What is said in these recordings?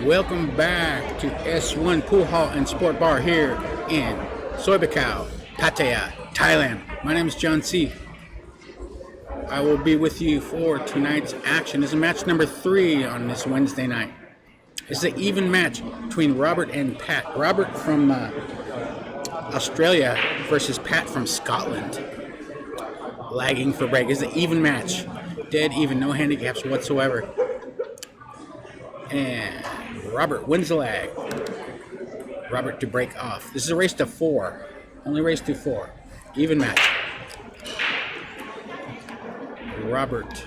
Welcome back to S1 Pool Hall and Sport Bar here in Soi Buakhao, Pattaya, Thailand. My name is John C. I will be with you for tonight's action. This is match number 3 on this Wednesday night. It's an even match between Robert and Pat. Robert from Australia versus Pat from Scotland. Lagging for break. It's an even match. Dead even, no handicaps whatsoever. And Robert wins the lag. Robert to break off. This is a race to 4. Only race to 4. Even match. Robert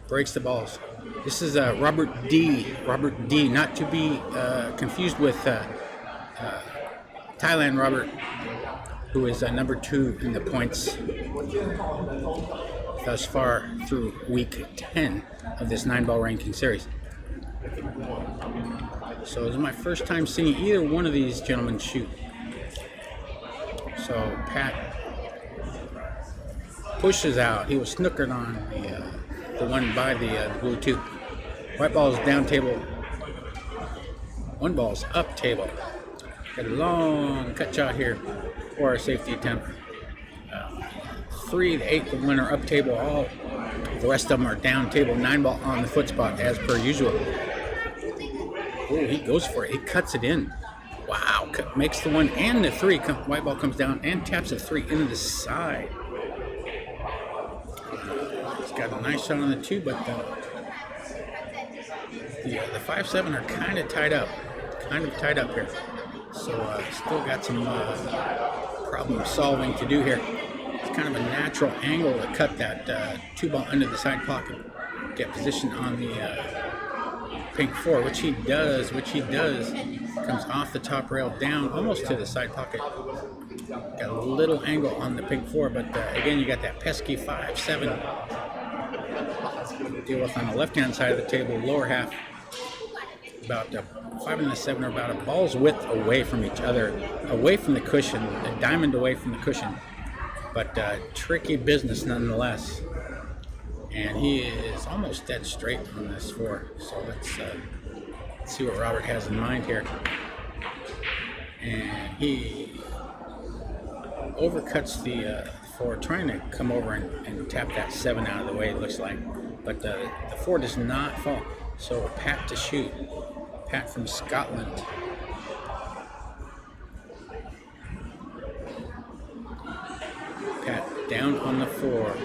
breaks the balls. This is Robert D. Robert D. Not to be confused with Thailand Robert, who is number 2 in the points thus far through week 10 of this 9-ball ranking series. So this is my first time seeing either one of these gentlemen shoot. So Pat pushes out. He was snookered on the one by the blue 2. White ball is down table. One ball's up table. Got a long cut shot here for a safety attempt. 3, the 8, the winner up table. All the rest of them are down table. 9-ball on the foot spot as per usual. Oh, he goes for it. He cuts it in. Wow, makes the 1 and the 3. White ball comes down and taps the 3 into the side. He's got a nice shot on the 2, but the 5-7 are kind of tied up. Here. So still got some problem solving to do here. It's kind of a natural angle to cut that 2-ball under the side pocket. Get position on the pink 4, which he does, comes off the top rail down almost to the side pocket. Got a little angle on the pink 4, but again, you got that pesky 5-7 deal with on the left-hand side of the table, lower half. About 5 and the 7 are about a ball's width away from each other, away from the cushion, a diamond away from the cushion, but tricky business nonetheless. And he is almost dead straight on this 4. So let's see what Robert has in mind here. And he overcuts the 4, trying to come over and tap that 7 out of the way, it looks like. But the 4 does not fall. So Pat to shoot. Pat from Scotland. Pat down on the 4.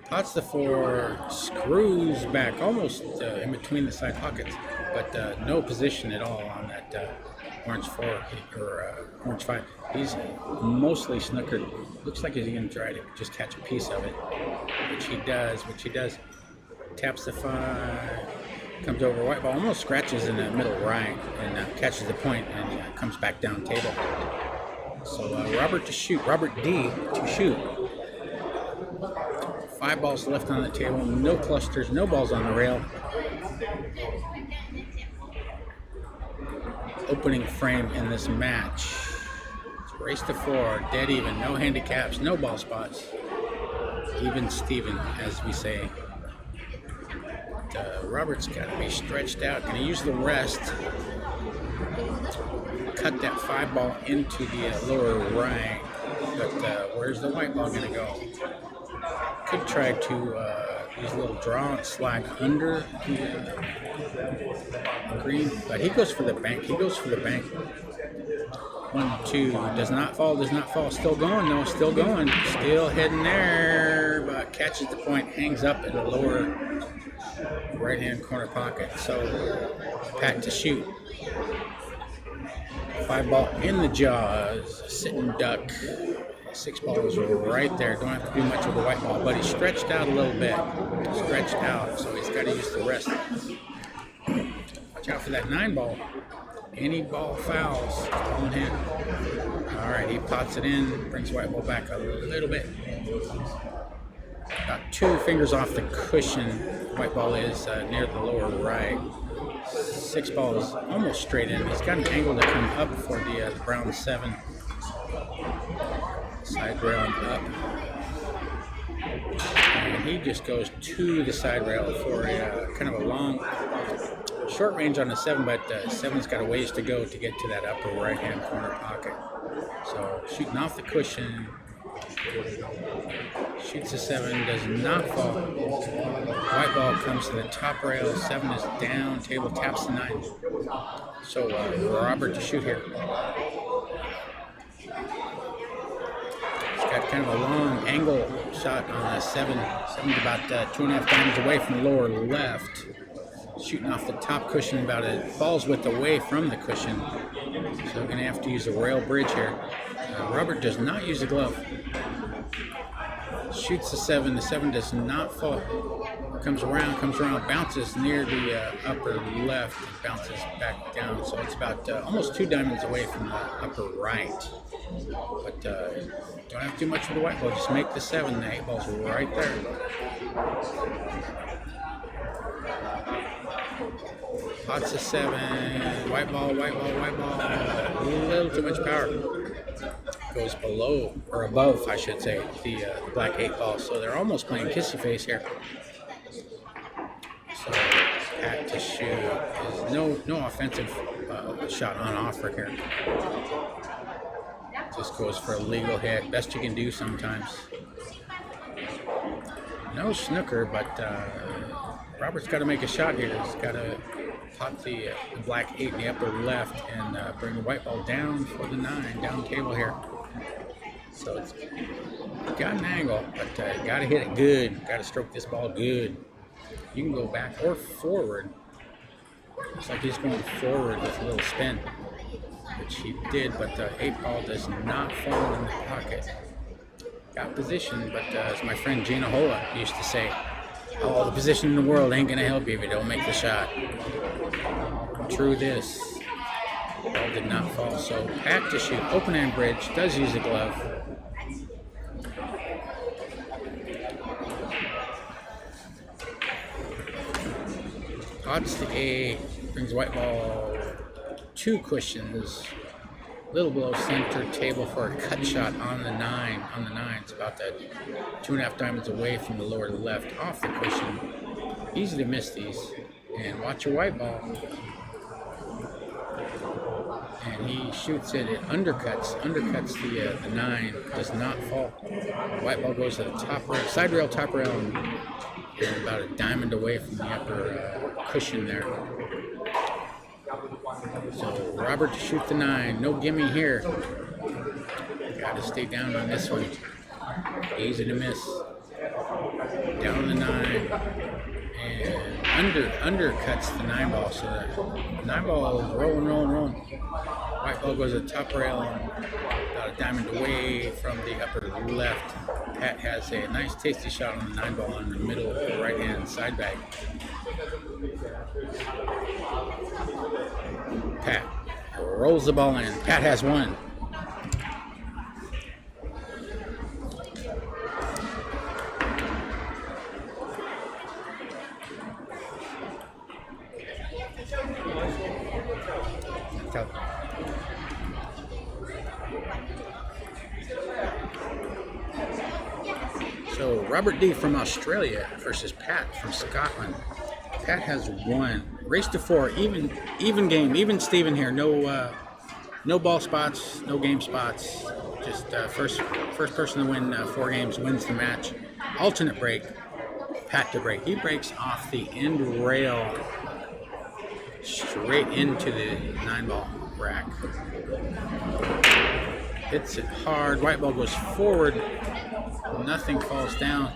Pots the 4, screws back almost in between the side pockets, but no position at all on that orange 4 or orange 5. He's mostly snookered. Looks like he's going to try to just catch a piece of it, which he does. Taps the 5, comes over white ball, almost scratches in the middle right, and catches the point and comes back down table. So Robert to shoot. Robert D to shoot. 5 balls left on the table, no clusters, no balls on the rail. Opening frame in this match. It's race to 4, dead even, no handicaps, no ball spots. Even Steven, as we say. Robert's got to be stretched out. Going to use the rest. Cut that 5 ball into the lower right. But where's the white ball going to go? Could try to use a little draw and slide under the green, but he goes for the bank. 1, 2, does not fall. Still going, no, still going. Still heading there, but catches the point, hangs up in the lower right-hand corner pocket. So Pat to shoot. 5 ball in the jaws, sitting duck. 6 ball is right there. Don't have to do much with the white ball, but he's stretched out a little bit. So he's got to use the rest. Watch out for that 9 ball. Any ball fouls on him. All right, he pots it in, brings white ball back a little bit. About 2 fingers off the cushion. White ball is near the lower right. 6 ball is almost straight in. He's got an angle to come up for the brown 7. Side railing up. and he just goes to the side rail for a kind of a long, short range on the 7, but 7's got a ways to go to get to that upper right-hand corner pocket. So shooting off the cushion, shoots the 7, does not fall. White ball comes to the top rail, 7 is down, table taps the 9. So Robert to shoot here. He's got kind of a long angle shot on a 7. 7's about 2.5 diamonds away from the lower left. Shooting off the top cushion, about a ball's width away from the cushion. So we're going to have to use a rail bridge here. Robert does not use a glove. Shoots the 7. The 7 does not fall. Comes around, bounces near the upper left, and bounces back down. So it's about almost 2 diamonds away from the upper right. But don't have to do much with the white ball. Just make the 7. The 8 ball's right there. Pots of 7. White ball. A little too much power. Goes below, or above, I should say, the black 8 ball. So they're almost playing kissy face here. So Pat to shoot is no offensive shot on offer here. Just goes for a legal hit. Best you can do sometimes. No snooker, but Robert's got to make a shot here. He's got to pot the black 8 in the upper left and bring the white ball down for the 9, down table here. So it's got an angle, but got to hit it good. Got to stroke this ball good. You can go back or forward. Looks like he's going forward with a little spin, which he did, but the 8 ball does not fall in the pocket. Got position, but as my friend Gina Hola used to say, all the position in the world ain't going to help you if you don't make the shot. True this. Ball did not fall, so Pat to shoot. Open hand bridge, does use a glove. Pots the 8, brings white ball 2 cushions, a little below center table for a cut shot on the 9. On the 9, it's about that 2.5 diamonds away from the lower left, off the cushion. Easy to miss these. And watch your white ball. And he shoots it. It undercuts the 9. Does not fall. White ball goes to the top rail, side rail, top rail, and about a diamond away from the upper cushion there. So Robert to shoot the 9. No gimme here. Got to stay down on this one. Easy to miss. Down the 9. And undercuts the 9 ball. So the 9 ball is rolling. White ball goes to the top rail and about a diamond away from the upper left. Pat has a nice tasty shot on the 9 ball in the middle of the right hand side bag. Pat rolls the ball in. Pat has 1. So Robert D from Australia versus Pat from Scotland. Pat has 1. Race to 4. Even game. Even Steven here. No ball spots. No game spots. Just first person to win 4 games wins the match. Alternate break. Pat to break. He breaks off the end rail straight into the 9 ball rack. Hits it hard. White ball goes forward. Nothing falls down.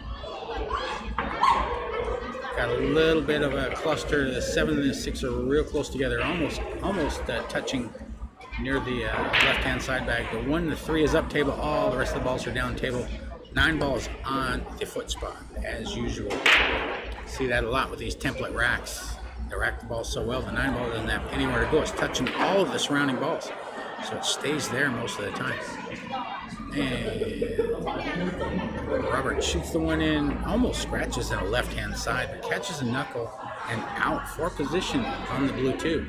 Got a little bit of a cluster. The 7 and the 6 are real close together, almost touching near the left-hand side bag. The 1 and the 3 is up table. All the rest of the balls are down table. 9 balls on the foot spot as usual. See that a lot with these template racks. They rack the balls so well. The 9 ball doesn't have anywhere to go. It's touching all of the surrounding balls, so it stays there most of the time. And Robert shoots the 1 in, almost scratches on the left-hand side, but catches a knuckle and out for position on the blue 2.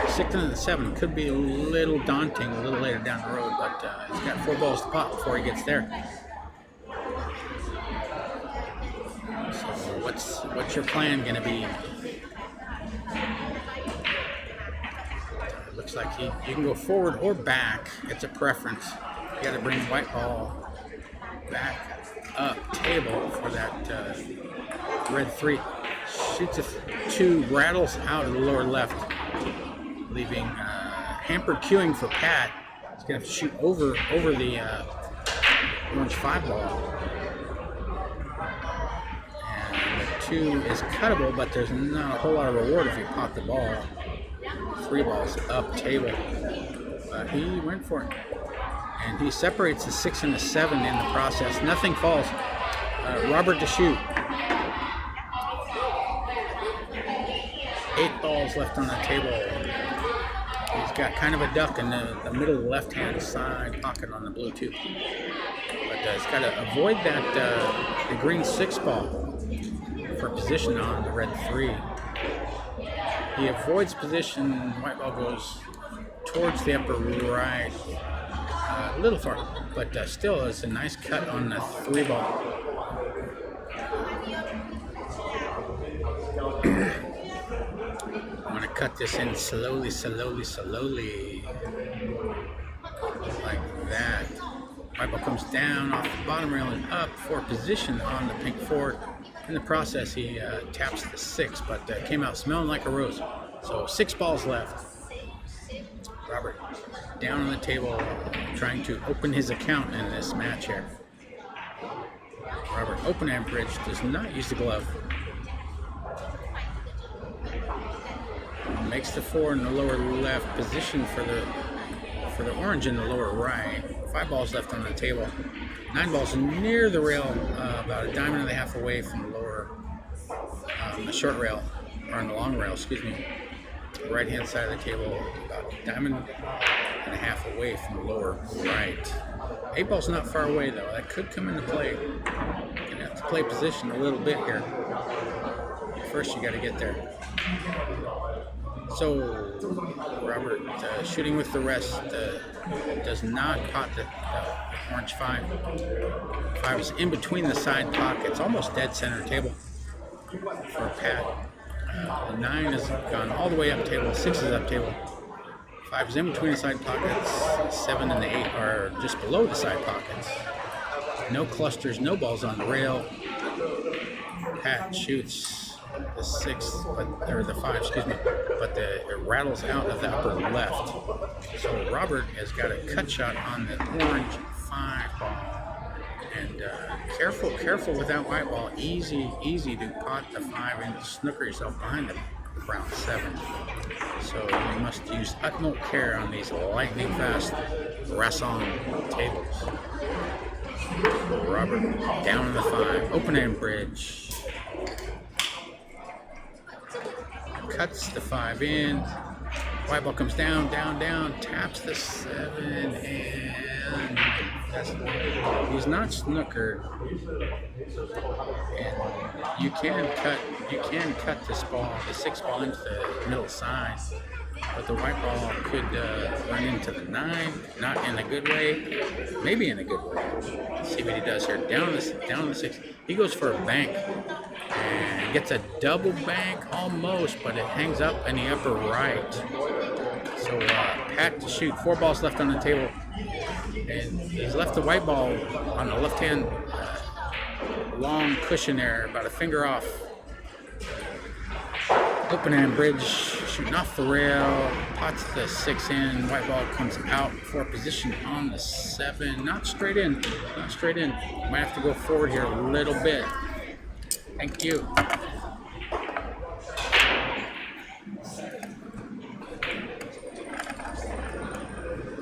6 and the 7 could be a little daunting a little later down the road, but he's got 4 balls to pop before he gets there. what's your plan going to be? Looks like you can go forward or back. It's a preference. You got to bring white ball back up table for that red 3. Shoots a 2, rattles out of the lower left, leaving hampered queuing for Pat. He's going to have to shoot over the orange 5 ball. And the 2 is cuttable, but there's not a whole lot of reward if you pot the ball. 3 balls up table, but he went for it, and he separates the 6 and the 7 in the process. Nothing falls. Robert to shoot. 8 balls left on the table. He's got kind of a duck in the middle left-hand side pocket on the blue 2, but he's got to avoid that the green 6 ball for position on the red 3. He avoids position. White ball goes towards the upper right, a little far, but still is a nice cut on the 3 ball. I'm gonna cut this in slowly, like that. White ball comes down off the bottom rail and up for position on the pink 4. In the process, he taps the 6, but came out smelling like a rose. So 6 balls left. Robert down on the table, trying to open his account in this match here. Robert, open hand bridge, does not use the glove. Makes the 4 in the lower left, position for the orange in the lower right. 5 balls left on the table. 9 balls near the rail, about a diamond and a half away from the lower, the short rail, or on the long rail, excuse me. Right hand side of the table, about a diamond and a half away from the lower right. 8 balls not far away though. That could come into play. Gonna have to play position a little bit here. First, you got to get there. So Robert shooting with the rest, does not pot the orange 5. 5 is in between the side pockets, almost dead center table for Pat. The 9 has gone all the way up table, 6 is up table. 5 is in between the side pockets, 7 and the 8 are just below the side pockets. No clusters, no balls on the rail. Pat shoots the 6, or the 5, excuse me, but it rattles out of the upper left. So Robert has got a cut shot on the orange 5 ball, and careful with that white ball. Easy to pot the 5 and snooker yourself behind the brown 7. So you must use utmost care on these lightning fast Rasson tables. Robert down in the 5, open hand bridge. Cuts the 5 in. White ball comes down, taps the 7, and he's not snookered. And you can cut this ball, the 6 ball, into the middle side, but the white ball could run into the 9, not in a good way, maybe in a good way. Let's see what he does here. Down the 6. He goes for a bank and gets a double bank almost, but it hangs up in the upper right. So Pat to shoot. 4 balls left on the table, and he's left the white ball on the left hand long cushion there, about a finger off. Open hand bridge, shooting off the rail, pots the 6 in. White ball comes out for position on the 7. Not straight in. Might have to go forward here a little bit. Thank you.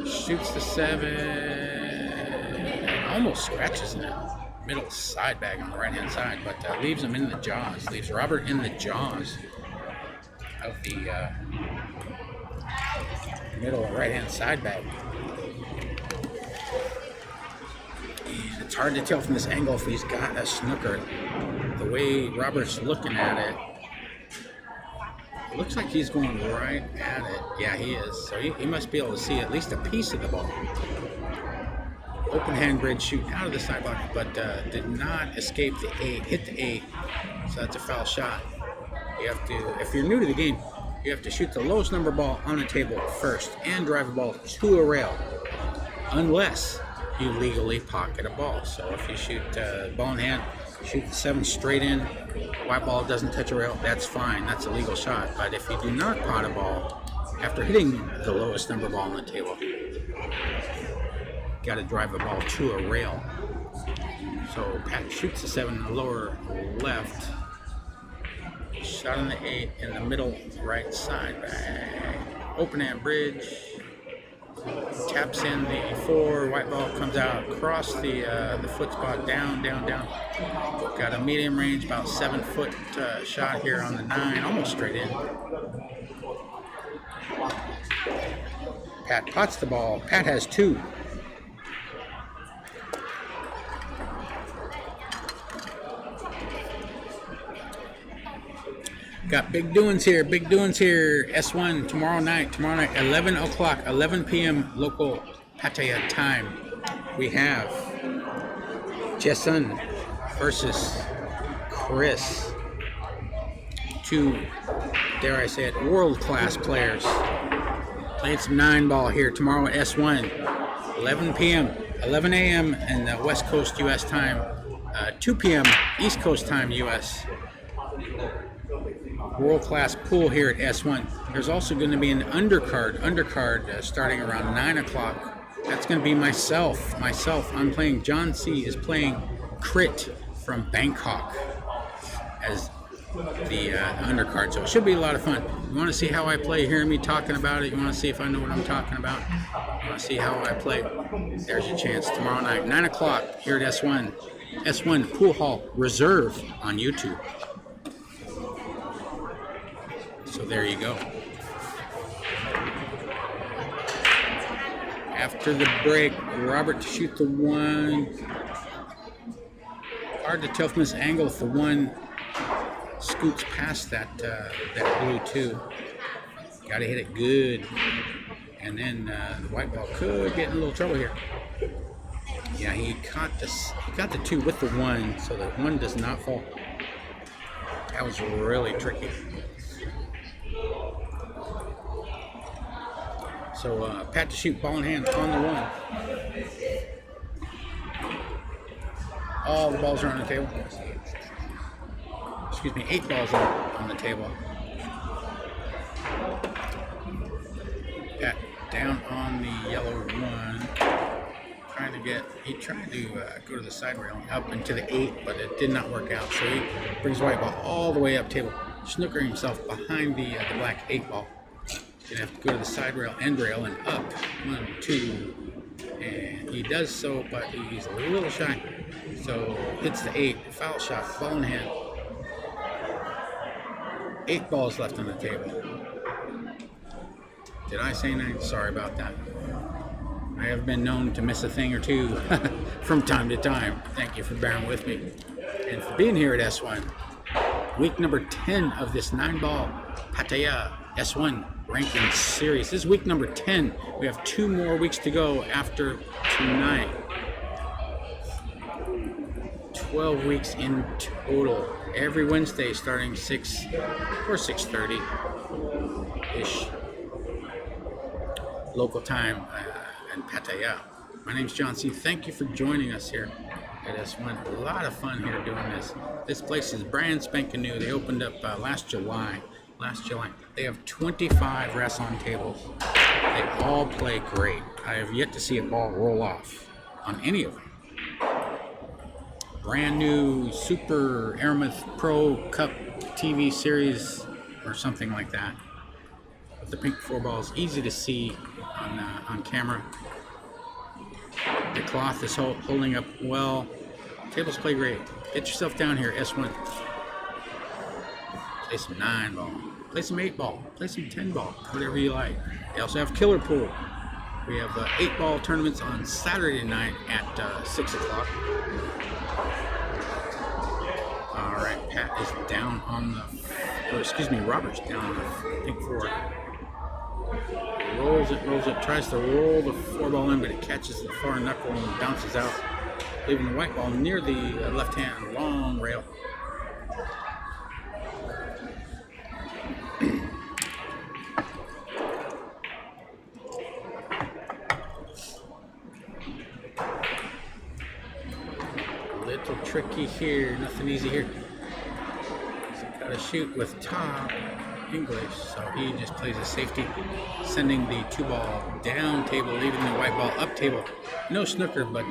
Shoots the 7. Almost scratches in the middle side bag on the right hand side, but leaves him in the jaws. Leaves Robert in the jaws of the middle right hand side bag. And it's hard to tell from this angle if he's got a snooker. The way Robert's looking at it, it looks like he's going right at it. Yeah, he is. So he must be able to see at least a piece of the ball. open hand bridge shooting out of the sidewalk, but did not escape the 8, hit the 8, so that's a foul shot. You have to, if you're new to the game, you have to shoot the lowest number ball on the table first and drive a ball to a rail, unless you legally pocket a ball. So if you shoot ball in hand, shoot the 7 straight in, white ball doesn't touch a rail, that's fine, that's a legal shot. But if you do not pot a ball after hitting the lowest number ball on the table, got to drive a ball to a rail. So Pat shoots the 7 in the lower left, shot on the 8 in the middle right side, open hand bridge, taps in the 4, white ball comes out across the foot spot, down. Got a medium range, about 7-foot shot here on the 9, almost straight in. Pat pots the ball. Pat has 2. Got big doings here, S1 tomorrow night, 11 o'clock, 11 p.m. local Pattaya time. We have Jason versus Chris. 2, dare I say it, world-class players. Playing some 9-ball here tomorrow at S1, 11 p.m., 11 a.m. in the West Coast U.S. time, 2 p.m. East Coast time U.S. World-class pool here at S1. There's also going to be an undercard starting around 9 o'clock. That's going to be myself. I'm playing, John C. is playing Crit from Bangkok as the undercard. So it should be a lot of fun. You want to see how I play, hear me talking about it? You want to see if I know what I'm talking about? You want to see how I play? There's your chance tomorrow night, 9 o'clock here at S1. S1 Pool Hall Reserve on YouTube. So there you go. After the break, Robert to shoot the 1. Hard to tell from this angle if the 1 scoots past that blue 2. Got to hit it good. And then the white ball could get in a little trouble here. Yeah, he got the 2 with the 1, so the 1 does not fall. That was really tricky. So Pat to shoot, ball in hand on the 1. All the balls are on the table. Excuse me, 8 balls on the table. Pat down on the yellow 1. He tried to go to the side rail up into the 8, but it did not work out. So he brings white ball all the way up table, snookering himself behind the black 8 ball. Gonna have to go to the side rail, end rail, and up. 1, 2, and he does so, but he's a little shy. So hits the 8, foul shot, ball in hand. 8 balls left on the table. Did I say 9? Sorry about that. I have been known to miss a thing or two from time to time. Thank you for bearing with me and for being here at S1. Week number 10 of this 9-ball Pattaya S1 ranking series. This is week number 10. We have 2 more weeks to go after tonight. 12 weeks in total. Every Wednesday starting 6 or 6:30-ish local time in Pattaya. My name's John C. Thank you for joining us here at S1. A lot of fun here doing this. This place is brand spanking new. They opened up last July. They have 25 restaurant tables. They all play great. I have yet to see a ball roll off on any of them. Brand new Super Aramith Pro Cup TV series or something like that. With the pink 4 balls, easy to see on camera. The cloth is holding up well. Tables play great. Get yourself down here, S1. Play some 9-ball. Play some 8-ball. Play some 10-ball. Whatever you like. They also have Killer Pool. We have 8-ball tournaments on Saturday night at 6 o'clock. All right, Pat is down on the, Robert's down on the pink 4. Roll rolls it, tries to roll the 4-ball in, but it catches the far knuckle and bounces out, leaving the white ball near the left-hand long rail. Little tricky here, nothing easy here. So gotta shoot with top English, so he just plays a safety, sending the 2-ball down table, leaving the white ball up table. No snooker, but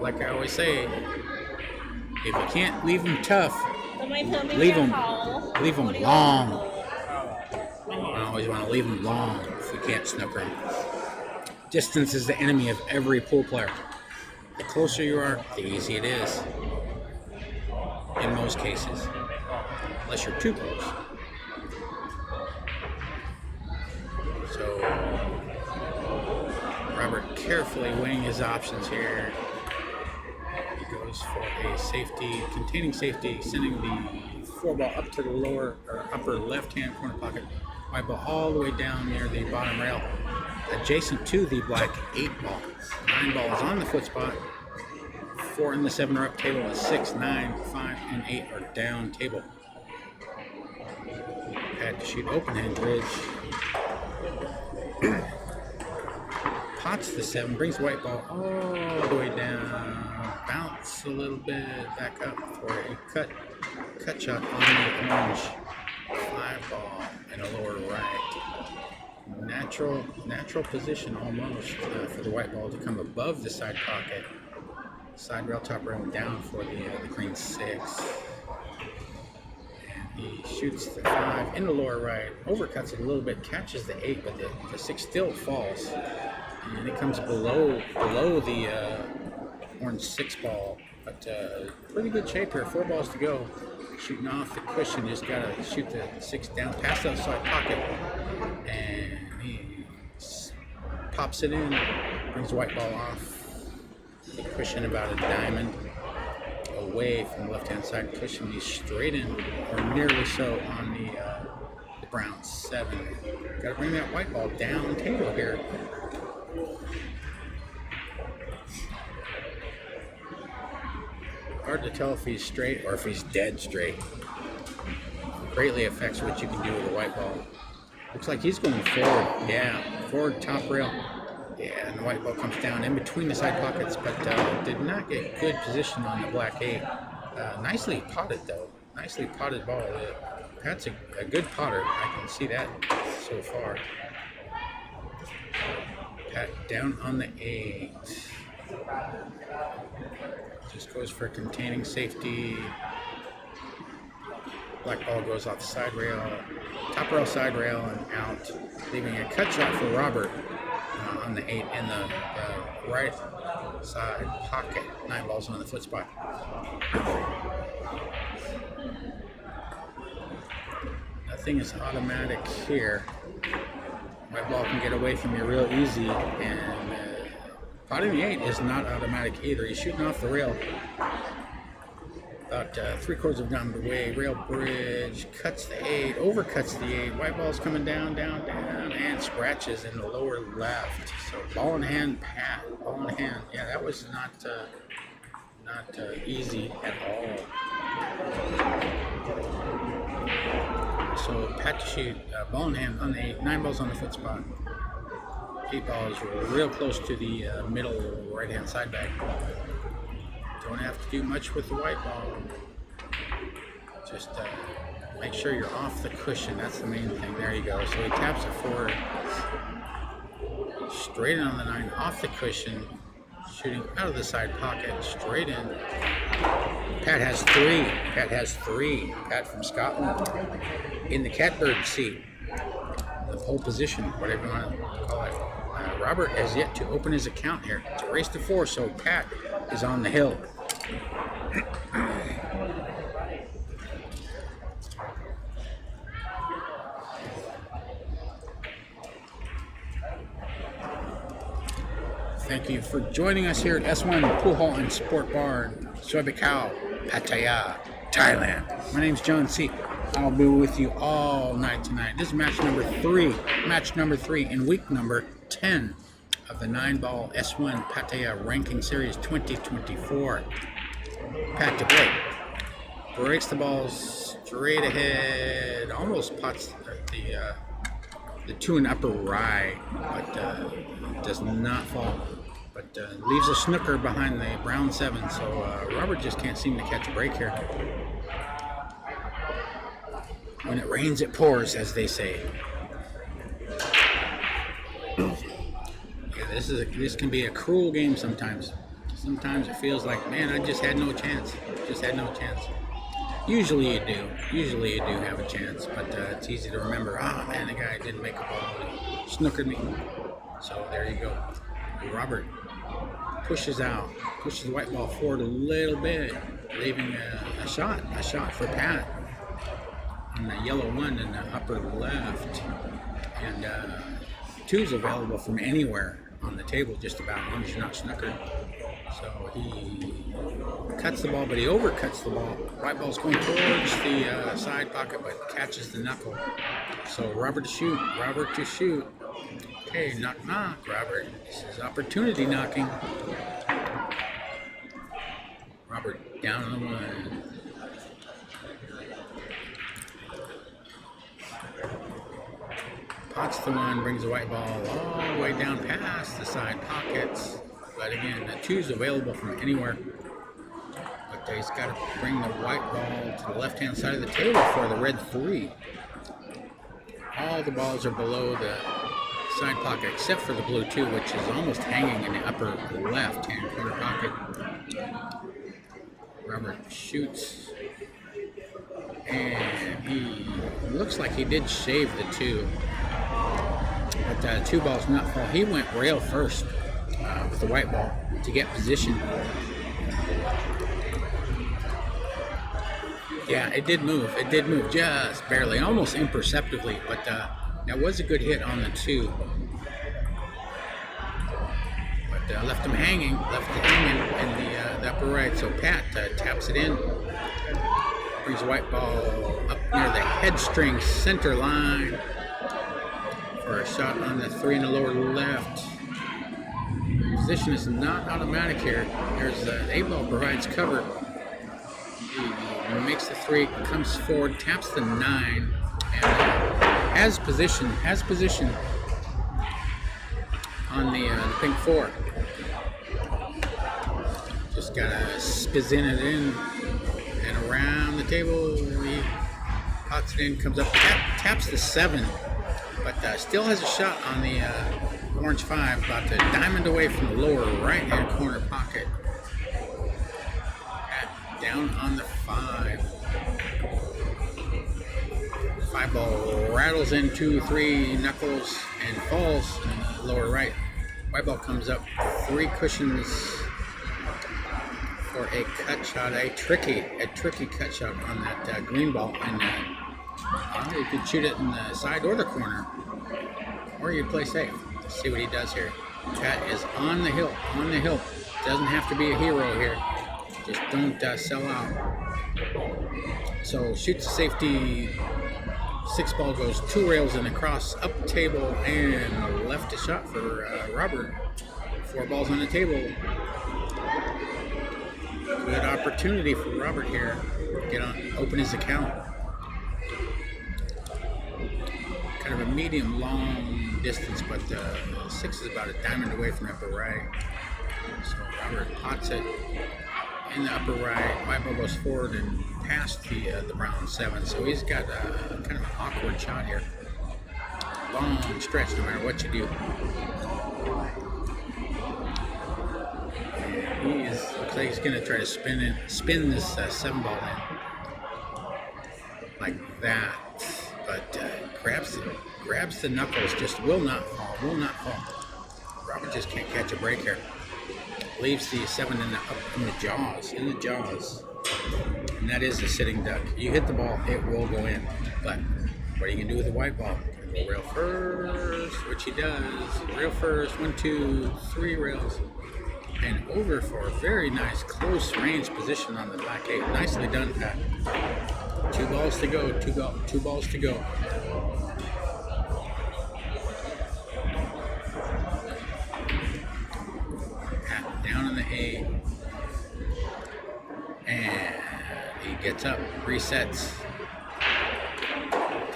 like I always say, if you can't leave them tough, leave them long. I always want to leave them long if you can't snooker them. Distance is the enemy of every pool player. The closer you are, the easier it is. In most cases, unless you're too close. So Robert carefully weighing his options here. He goes for a safety, containing safety, sending the 4-ball up to the lower or upper left-hand corner pocket. White ball all the way down near the bottom rail, adjacent to the black 8-ball. 9 balls on the foot spot. 4 and the 7 are up table, and 6, 9, 5, and 8 are down table. Had to shoot open hand bridge. Pots the 7, brings the white ball all the way down, bounce a little bit, back up for a cut shot on the orange 5-ball in a lower right. Natural position almost for the white ball to come above the side pocket. Side rail, top rail down for the green 6. And he shoots the 5 in the lower right, overcuts it a little bit, catches the 8, but the 6 still falls. And it comes below the orange 6-ball. But pretty good shape here, 4 balls to go. Shooting off the cushion, just gotta shoot the 6 down past the outside pocket. And he pops it in, brings the white ball off the cushion about a diamond away from the left-hand side cushion. He's straight in, or nearly so, on the brown 7. Got to bring that white ball down table here. Hard to tell if he's straight or if he's dead straight. Greatly affects what you can do with a white ball. Looks like he's going forward. Yeah, forward top rail. Yeah, and the white ball comes down in between the side pockets, but did not get good position on the black 8. Nicely potted, though. Nicely potted ball. Pat's a good potter. I can see that so far. Pat down on the 8. Just goes for containing safety. Black ball goes off the side rail, top rail, side rail, and out, leaving a cut shot for Robert on the 8 in the right side pocket. 9 balls on the foot spot. Nothing is automatic here. White ball can get away from you real easy, and potting the 8 is not automatic either. He's shooting off the rail. About 3/4 of gone away. Rail bridge, cuts the 8, overcuts the 8. White ball's coming down, and scratches in the lower left. So ball in hand, Pat. Ball in hand. Yeah, that was not easy at all. So Pat to shoot, ball in hand on the 8. 9 balls on the foot spot. 8 balls real close to the middle right-hand side bag. Don't have to do much with the white ball. Just make sure you're off the cushion. That's the main thing. There you go. So he taps it forward. Straight in on the 9, off the cushion. Shooting out of the side pocket. Straight in. Pat has 3. Pat has 3. Pat from Scotland. In the catbird seat. The pole position, whatever you want to call it. Robert has yet to open his account here. It's a race to 4, so Pat is on the hill. Thank you for joining us here at S1 Pool Hall and Sport Bar in Soi Buakhao, Pattaya, Thailand. My name's John C. I'll be with you all night tonight. This is match number 3. Match number 3 in week number 10 of the 9-ball S1 Pattaya Ranking Series 2024. Pat to play. Breaks the ball straight ahead. Almost pots the 2 and upper right, but does not fall. But leaves a snooker behind the brown 7, so Robert just can't seem to catch a break here. When it rains, it pours, as they say. Yeah, this can be a cruel game sometimes. Sometimes it feels like, man, I just had no chance. Just had no chance. Usually you do. Usually you do have a chance, but it's easy to remember. Oh man, the guy didn't make a ball. He snookered me. So there you go. Robert pushes out, pushes the white ball forward a little bit, leaving a shot for Pat on the yellow 1 in the upper left. And 2's available from anywhere on the table, just about, as long as you're not snookered. So he cuts the ball, but he overcuts the ball. White ball's going towards the side pocket, but catches the knuckle. So Robert to shoot. Robert to shoot. Okay, knock, knock, Robert. This is opportunity knocking. Robert down on the 1. Pots the 1, brings the white ball all the way down past the side pockets. But again, the 2's available from anywhere. But he's got to bring the white ball to the left-hand side of the table for the red 3. All the balls are below the side pocket, except for the blue 2, which is almost hanging in the upper left-hand corner pocket. Robert shoots, and he looks like he did shave the 2, but 2 balls not fall. He went rail first with the white ball to get position. Yeah, it did move. It did move just barely, almost imperceptibly, but that was a good hit on the 2. But left it hanging in the upper right. So Pat taps it in, brings the white ball up near the head string center line for a shot on the 3 in the lower left. Position is not automatic here. There's the 8-ball provides cover. He makes the 3, comes forward, taps the 9, and has position on the pink 4. Just gotta spin it in and around the table. He pots it in, comes up, taps the 7, but still has a shot on the orange 5, about to diamond away from the lower right-hand corner pocket. Down on the 5. 5 ball rattles in 2, 3 knuckles and falls in the lower right. White ball comes up 3 cushions for a cut shot, a tricky cut shot on that green ball. And you could shoot it in the side or the corner, or you'd play safe. Let's see what he does here. Pat is on the hill, Doesn't have to be a hero here. Just don't sell out. So shoots the safety. 6 ball goes 2 rails and across, up table, and left a shot for Robert. 4 balls on the table. Good opportunity for Robert here. Get on, open his account. Kind of a medium long distance, but 6 is about a diamond away from upper right. So Robert pots it in the upper right. White ball goes forward and past the brown 7. So he's got kind of an awkward shot here. Long stretch no matter what you do. Looks like he's going to try to spin this 7 ball in like that, but grabs the knuckles, just will not fall. Robert just can't catch a break here. Leaves the 7 in the jaws, and that is a sitting duck. You hit the ball, it will go in, but what are you going to do with the white ball? Go rail first, which he does. Rail first, 1, 2, 3 rails, and over for a very nice close range position on the black 8. Nicely done, Pat. Two balls to go. Two balls to go. Down in the A. And he gets up, resets.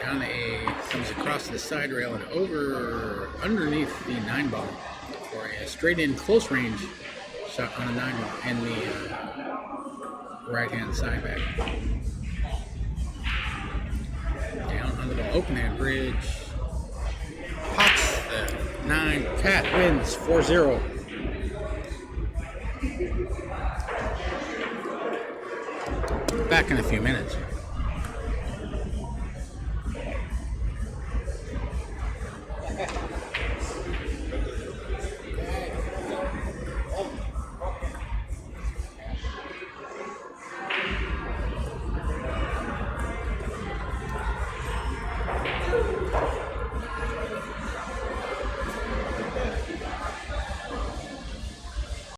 Down the A, comes across the side rail and over underneath the 9-ball for a straight in close range shot on a 9-ball in the right hand side back. Down under the open hand bridge. Pops the 9. Cat wins 4-0. Back in a few minutes.